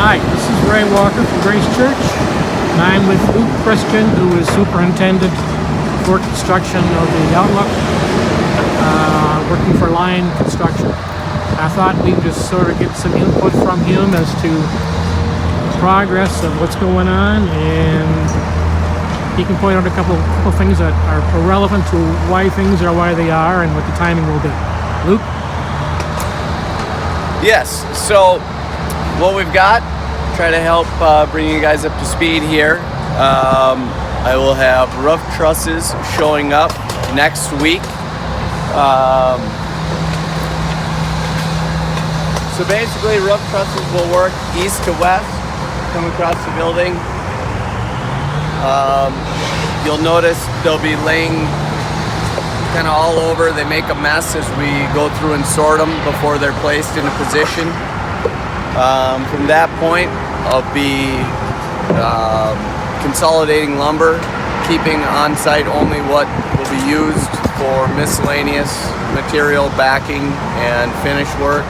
Hi, this is Ray Walker from Grace Church, and I'm with Luke Christian, who is superintendent for construction of the Outlook, working for Line Construction. I thought we'd just sort of get some input from him as to the progress of what's going on, and he can point out a couple things that are relevant to why things are why they are and what the timing will be. Luke? Yes, so what we've got, try to help bring you guys up to speed here. I will have roof trusses showing up next week. So basically roof trusses will work east to west, come across the building. You'll notice they'll be laying kind of all over. They make a mess as we go through and sort them before they're placed in a position. From that point, I'll be consolidating lumber, keeping on site only what will be used for miscellaneous material, backing, and finish work.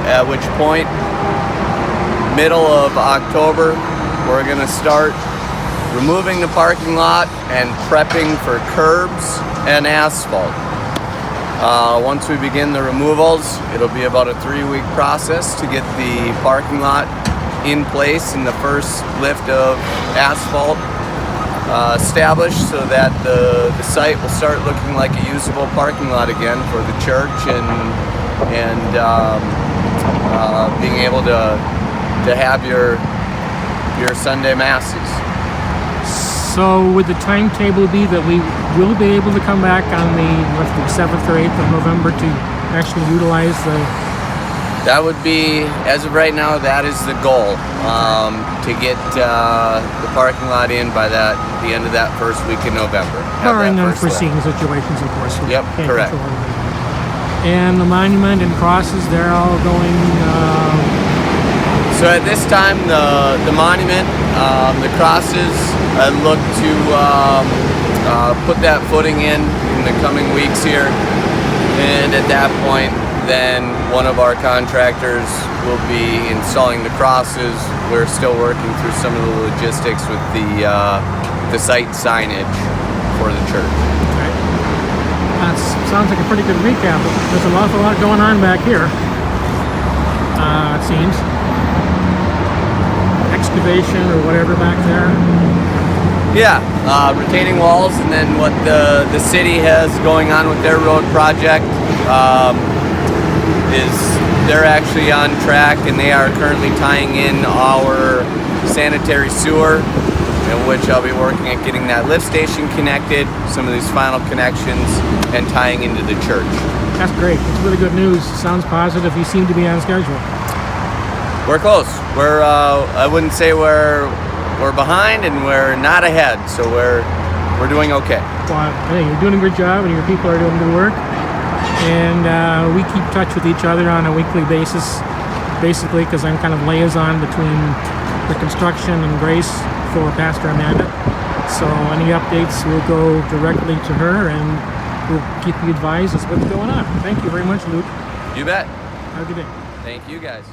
At which point, middle of October, we're going to start removing the parking lot and prepping for curbs and asphalt. Once we begin the removals, it'll be about a 3-week process to get the parking lot in place and the first lift of asphalt established, so that the site will start looking like a usable parking lot again for the church and being able to have your Sunday masses. So would the timetable be that we will be able to come back on the 7th or 8th of November to actually utilize the... That would be, as of right now, that is the goal, to get the parking lot in by the end of that first week in November. Barring unforeseen situations, of course. Yep, correct. And the monument and crosses, they're all going... So at this time, the monument, the crosses, I look to put that footing in the coming weeks here, and at that point, then one of our contractors will be installing the crosses. We're still working through some of the logistics with the site signage for the church. Okay. That sounds like a pretty good recap. There's an awful lot going on back here, it seems. Excavation or whatever back there. Yeah, retaining walls, and then what the city has going on with their road project is they're actually on track, and they are currently tying in our sanitary sewer, in which I'll be working at getting that lift station connected, some of these final connections, and tying into the church. That's great. It's really good news. Sounds positive. You seem to be on schedule. We're close. We're I wouldn't say we're behind, and we're not ahead, so we're doing okay. Well, hey, you're doing a good job, and your people are doing good work, and we keep touch with each other on a weekly basis, basically, because I'm kind of liaison between the construction and Grace for Pastor Amanda. So any updates will go directly to her, and we'll keep you advised as what's going on. Thank you very much, Luke. You bet. Have a good day. Thank you, guys.